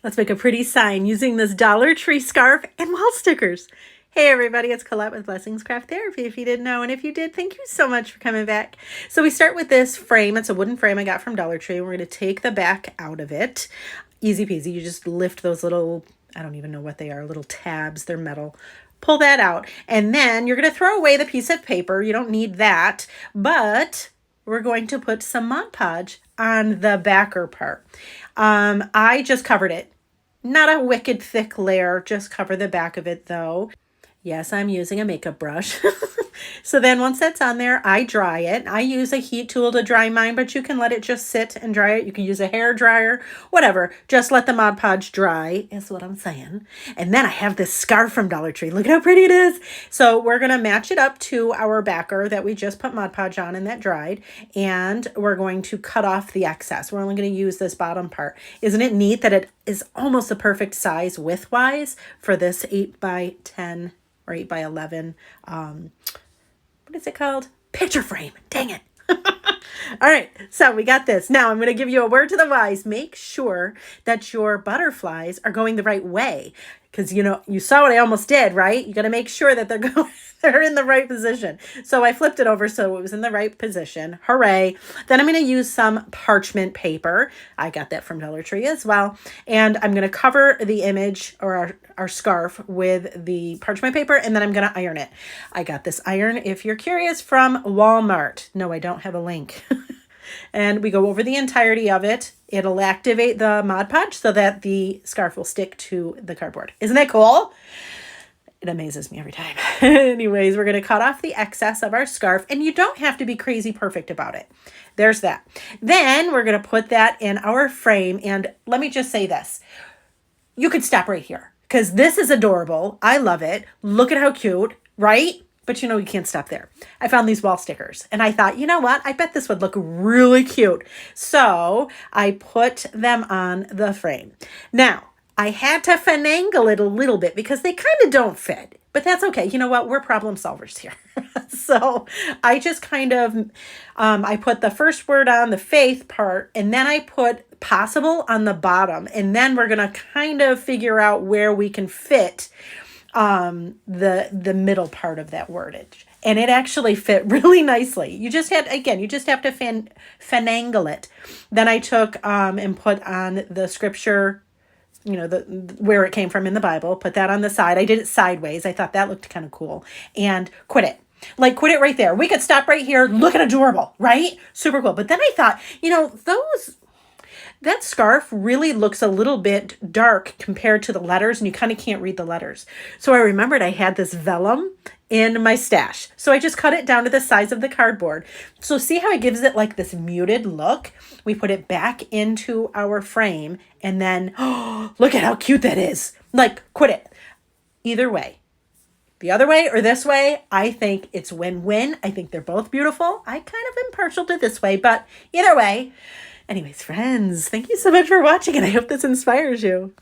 Let's make a pretty sign using this Dollar Tree scarf and wall stickers. Hey everybody, it's Colette with Blessings Craft Therapy, if you didn't know, and if you did, thank you so much for coming back. So we start with this frame. It's a wooden frame I got from Dollar Tree. We're going to take the back out of it. Easy peasy. You just lift those little, I don't even know what they are, little tabs. They're metal. Pull that out, and then you're going to throw away the piece of paper. You don't need that, but we're going to put some Mod Podge on the backer part. I just covered it. Not a wicked thick layer, just cover the back of it though. Yes, I'm using a makeup brush. So then once that's on there, I dry it. I use a heat tool to dry mine, but you can let it just sit and dry it. You can use a hair dryer, whatever. Just let the Mod Podge dry is what I'm saying. And then I have this scarf from Dollar Tree. Look at how pretty it is. So we're going to match it up to our backer that we just put Mod Podge on and that dried. And we're going to cut off the excess. We're only going to use this bottom part. Isn't it neat that it is almost the perfect size width-wise for this 8x10 or 8x11, what is it called? Picture frame. Dang it. All right, so we got this. Now I'm going to give you a word to the wise. Make sure that your butterflies are going the right way. Because, you saw what I almost did, right? You got to make sure that they're in the right position. So I flipped it over so it was in the right position. Hooray. Then I'm going to use some parchment paper. I got that from Dollar Tree as well. And I'm going to cover the image or our scarf with the parchment paper, and then I'm going to iron it. I got this iron, if you're curious, from Walmart. No, I don't have a link. And we go over the entirety of it. It'll activate the Mod Podge so that the scarf will stick to the cardboard. Isn't that cool? It amazes me every time. Anyways, we're going to cut off the excess of our scarf, and you don't have to be crazy perfect about it. There's that. Then we're going to put that in our frame, and let me just say this. You could stop right here because this is adorable. I love it. Look at how cute, right? But you can't stop there. I found these wall stickers and I thought, you know what? I bet this would look really cute. So I put them on the frame. Now, I had to finagle it a little bit because they kind of don't fit, but that's okay. You know what? We're problem solvers here. So I just kind of, I put the first word on the faith part, and then I put possible on the bottom. And then we're going to kind of figure out where we can fit the middle part of that wordage. And it actually fit really nicely. You just have to finagle it. Then I took and put on the scripture, where it came from in the Bible, put that on the side. I did it sideways. I thought that looked kind of cool. And quit it. Quit it right there. We could stop right here. Look at adorable, right? Super cool. But then I thought, that scarf really looks a little bit dark compared to the letters, and you kind of can't read the letters. So I remembered I had this vellum in my stash. So I just cut it down to the size of the cardboard. So see how it gives it like this muted look? We put it back into our frame, and then, look at how cute that is. Quit it. Either way. The other way or this way, I think it's win-win. I think they're both beautiful. I kind of am partial to this way, but either way. Anyways, friends, thank you so much for watching, and I hope this inspires you.